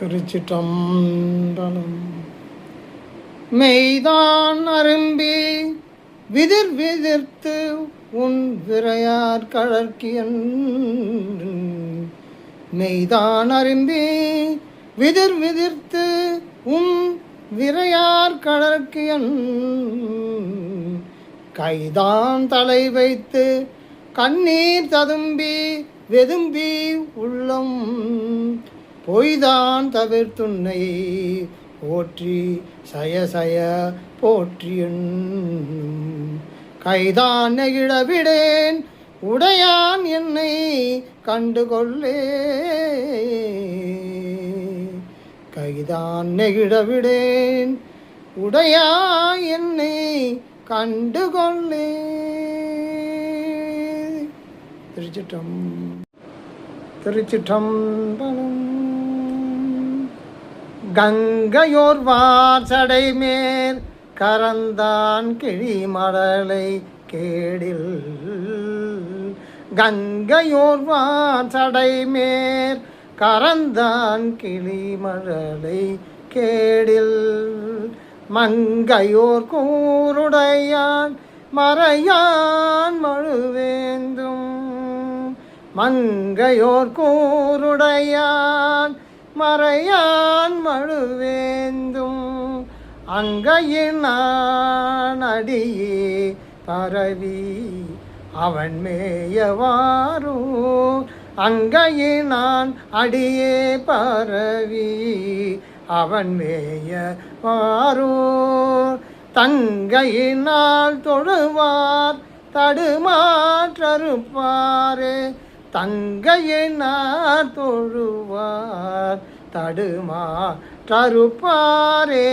திருச்சிற்றம்பலம். மெய்தான் அரும்பி விதிர் விதிர்த்து உன் விரையார் கழற்கியன். மெய்தான் அரும்பி விதிர் விதிர்த்து உன் விரையார் கழற்கியன். கைதான் தலை வைத்து கண்ணீர் ததும்பி வெதும்பி உள்ளம் பொய்தான் தவிர்த்துன்னை போற்றி சயசய போற்றியன். கைதான் நெகிழவிடேன் உடையான் என்னை கண்டுகொள்ளே. கைதான் நெகிழவிடேன் உடையா என்னை கண்டுகொள்ளே. திருச்சிற்றம்பலம். கங்கையோர் வாசடை மேல் கரந்தான் கிழிமடலை கேடில். கங்கையோர் வாசடை மேல் கரந்தான் கிளிமழலை கேடில். மங்கையோர் கூருடையான் மறையான் மழுவேந்தும். மங்கையோர் கூருடையான் மறையான் மழுவேந்தும். அங்கையினான் அடியே பரவி அவன் மேயவாரோ. அங்கையினான் அடியே பரவி அவன் மேயவாரோ. தங்கையினால் தொழுவார் தடுமாற்றறுப்பாரே. தங்கையினார் தொழுவார் தடுமாற்றறுப்பாரே.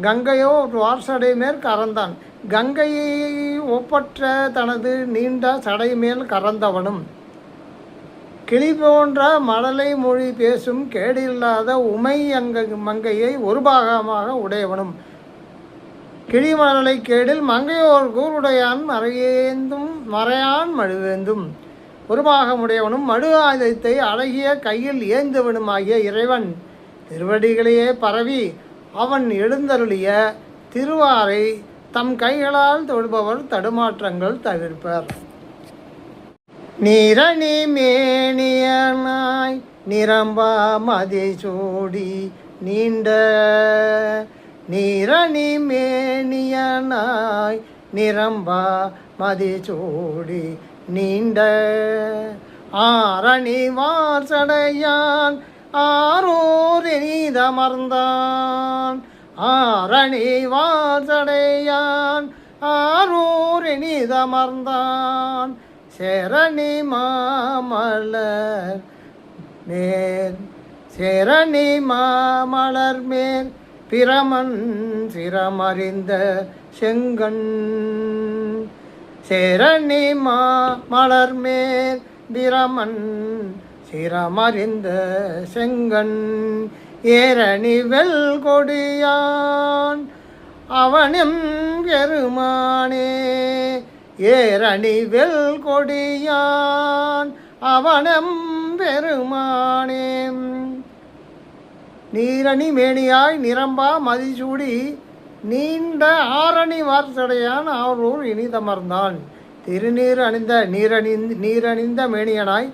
கங்கையோ வார்சடை மேல் கறந்தான். கங்கையை ஒப்பற்ற தனது நீண்ட சடை மேல் கறந்தவனும் கிளி போன்ற மழலை மொழி பேசும் கேடில்லாத உமை மங்கையை ஒரு பாகமாக உடையவனும். கிளிமழலை கேடில் மங்கையோர் கூருடையான் மறையான் மழுவேந்தும். ஒரு பாகமுடையவனும் மடு ஆயுதத்தை அழகிய கையில் ஏந்தவனுமாகிய இறைவன் திருவடிகளையே பரவி அவன் எழுந்தருளிய திருவாரை தம் கைகளால் தொழுபவர் தடுமாற்றங்கள் தவிர்ப்பர். நீரணி மேனியனாய் நிரம்பா மதிசூடி நீண்ட. நீரணி மேனியனாய் நிரம்பா மதிசூடி நீண்ட. ஆரணி வார்சடையான் ஆரோர் இனிதமர்ந்தான். ஆரணி வார்சடையான் ஆரோர் இனிதமர்ந்தான். சேரணி மாமலர் மேல் சேரணி மாமலர் மேல் பிரமன் சிரமறிந்த செங்கண். சேரணி மாமலர் மேல் பிரமன் சிரமறிந்த செங்கண். ஏரணி வெல் கொடியான் அவனும் பெருமானே. ஏரணி வெல் கொடியான் அவனும் பெருமானே. நீரணி மேனியாய் நிரம்பா மதிசூடி நீண்ட ஆரணி வார்சடையான் ஆரூர் இனிதமர்ந்தான். திருநீர் அணிந்த நீரணிந்த மேனியனாய்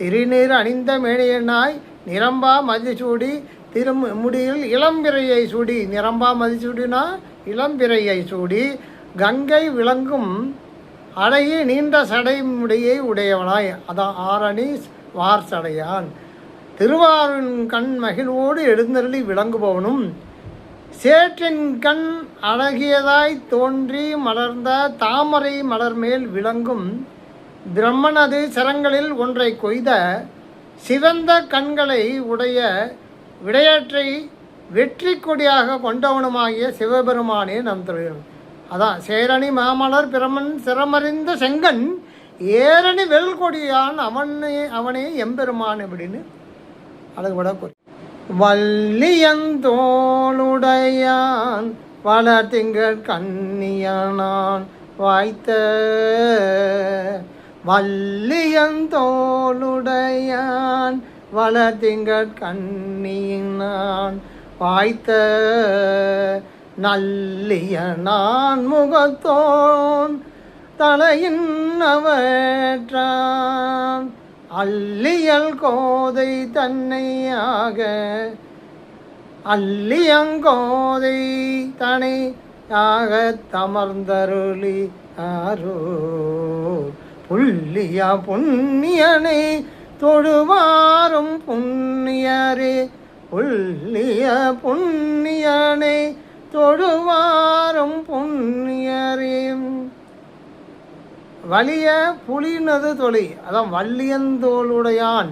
திருநீர் அணிந்த மேனியனாய் நிரம்பா மதிசூடி முடியில் இளம்பிறையை சூடி. நிரம்பா மதிசூடினா இளம்பிறையை சூடி கங்கை விளங்கும் அழகிய நீண்ட சடைமுடியை உடையவனாய். அதான் ஆரணி வார்சடையான். திருவாரூரின் கண் மகிழ்வோடு எழுந்தருளி விளங்குபவனும் சேற்றின் கண் அழகியதாய் தோன்றி மலர்ந்த தாமரை மலர் மேல் விளங்கும் பிரம்மனது சிரங்களில் ஒன்றை கொய்த சிவந்த கண்களை உடைய விடையாற்றை வெற்றி கொடியாக கொண்டவனுமாகிய சிவபெருமானே நம் தொழில். அதான் சேரணி மாமலர் பிரமன் சிரமறிந்த செங்கன் ஏரணி வெல்கொடியான் அவனே எம்பெருமான் அப்படின்னு அழகுபட கூறி. வள்ளியந்தோளுடையான் வளர்த்திங்கள் கண்ணியானான் வாய்த்த. வள்ளியந்தோளுடையான் வளர்திங்கட் கண்ணியினான் வாய்த்த நல்லிய நான் முகத்தோன் தலையின் அவற்றான் அல்லியல் கோதை தன்னையாக அல்லியங்கோதை தனையாக தமர்ந்தருளி ஆரோ புள்ளிய புண்ணியனை தொழுவாரும் புண்ணியரே புள்ளிய புண்ணியனை தொழுவாரும் புண்ணியரே. வலிய புலினது தொலை, அதான் வள்ளியந்தோளுடையான்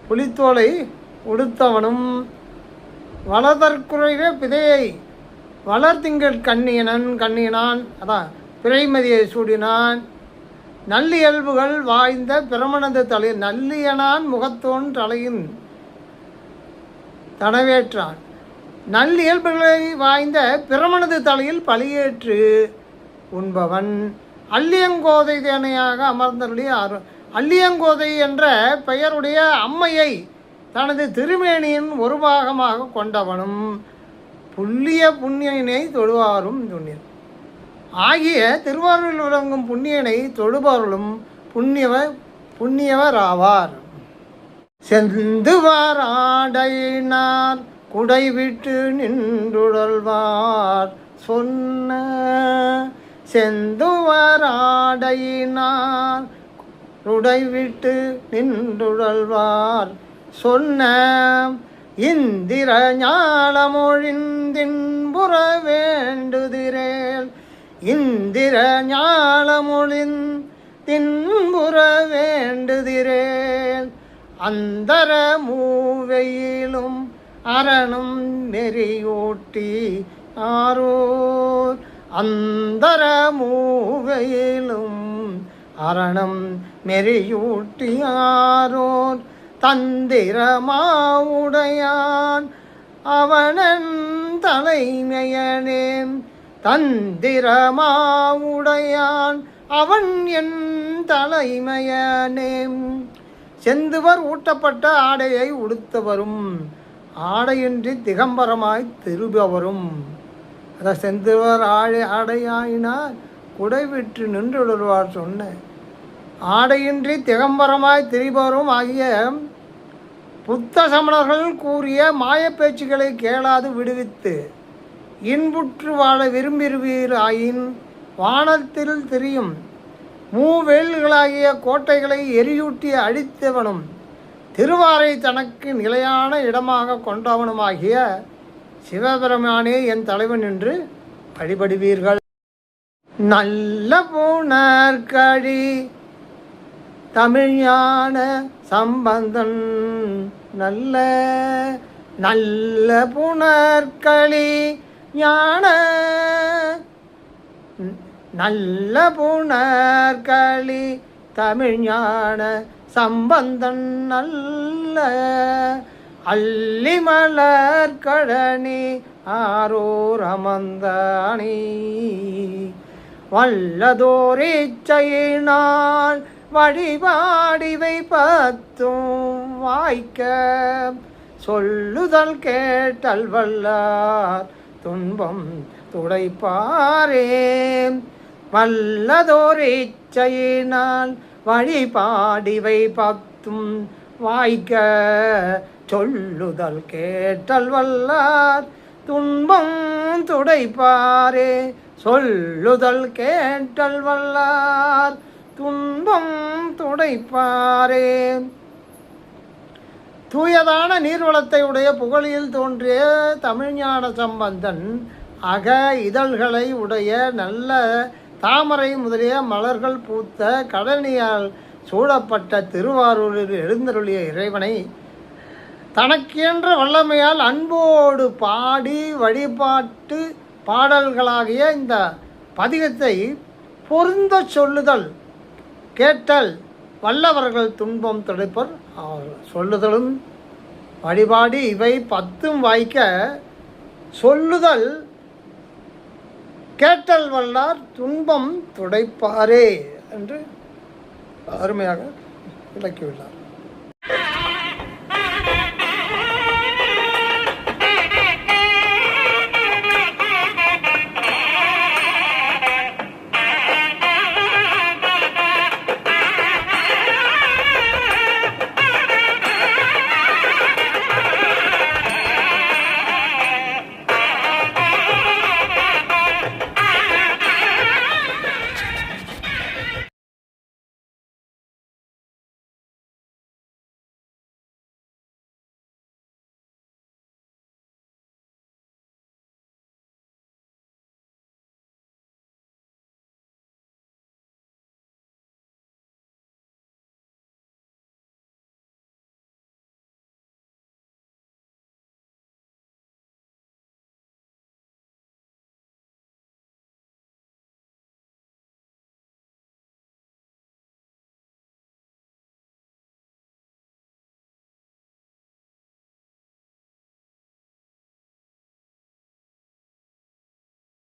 புலித்தோலை உடுத்தவனும் வளதற்குறைய பிதையை வளர்திங்கட் கண்ணியனான், அதான் பிறைமதியை சூடினான். நல்லியல்புகள் வாய்ந்த பிரமணது தலை நல்லியனான் முகத்தோன் தலையின் தனவேற்றான். நல்லியல்புகளை வாய்ந்த பிரமணது தலையில் பலியேற்று உண்பவன் அல்லியங்கோதை தேனையாக அமர்ந்தருளி அல்லியங்கோதை என்ற பெயருடைய அம்மையை தனது திருமேனியின் ஒரு பாகமாக கொண்டவனும் புள்ளிய புண்ணியனை தொழுவாரும் துணிர் ஆகிய திருவாரூரில் விளங்கும் புண்ணியனை தொழுபவர்களும் புண்ணியவர் ஆவார். செந்துவார் ஆடையினார் குடைவிட்டு நின்றுழல்வார் சொன்ன செந்துவார் ஆடையினார் குடைவிட்டு நின்றுழல்வார் சொன்ன இந்திர ஞாலமொழிந்தின்புற வேண்டுதிரேல் இந்திர ஞாலமொழின் தின்புற வேண்டுதிரேல் அந்தர மூவையிலும் அரணும் நெறியூட்டி ஆரோர் அந்தர மூவையிலும் அரணம் நெறியூட்டி ஆரோர் தந்திரமாவுடையான் அவனன் தலைமையனே தந்திரமாவுடையான் அவன் என் தலைமையனே. செந்துவர் ஊட்டப்பட்ட ஆடையை உடுத்தவரும் ஆடையின்றி திகம்பரமாய் திருபவரும், அதான் செந்துவர் ஆடையாயினார் குடைவிட்டு நின்றுடுவார் சொன்ன ஆடையின்றி திகம்பரமாய் திரிபவரும் ஆகிய புத்த சமணர்கள் கூறிய மாயப்பேச்சுகளை கேளாது விடுவித்து இன்புற்று வாழ விரும்புவீர் ஆயின் வானத்தில் திரியும் மூவேல்களாகிய கோட்டைகளை எரியூட்டி அழித்தவனும் திருவாரை தனக்கு நிலையான இடமாக கொண்டவனுமாகிய சிவபெருமானே என் தலைவன் என்று வழிபடுவீர்கள். நல்ல புனர்கழி தமிழ்ஞான சம்பந்தன் நல்ல நல்ல புனர்களி ஞான நல்ல புனர்களி தமிழ்ஞான சம்பந்தன் நல்ல அல்லிமலர் கழனி ஆரோர் அமர்ந்தானி வல்லதோரிச்சையினால் வழிபாடிவை பத்தும் வாய்க்க சொல்லுதல் கேட்டல் வல்லார் துன்பம் துடைப்பாரே வல்லதோர் இச்சையினால் வழிபாடிவை பத்தும் வாய்க்க சொல்லுதல் கேட்டல் வல்லார் துன்பம் துடைப்பாரே சொல்லுதல் கேட்டல் வல்லார் துன்பம் துடைப்பாரே. தூயதான நீர்வளத்தை உடைய புகழில் தோன்றிய தமிழ்ஞான சம்பந்தன் அக இதழ்களை உடைய நல்ல தாமரை முதலிய மலர்கள் பூத்த கடலியால் சூழப்பட்ட திருவாரூரில் எழுந்தருளிய இறைவனை தனக்கென்ற வல்லமையால் அன்போடு பாடி வழிபாட்டு பாடல்களாகிய இந்த பதிகத்தை பொருந்த சொல்லுதல் கேட்டல் வல்லவர்கள் துன்பம் துடைப்பர். சொல்லுதலும் வழிபாடு இவை பத்தும் வாய்க்க சொல்லுதல் கேட்டல் வல்லார் துன்பம் துடைப்பாரே என்று அருமையாக விளக்கியுள்ளார்.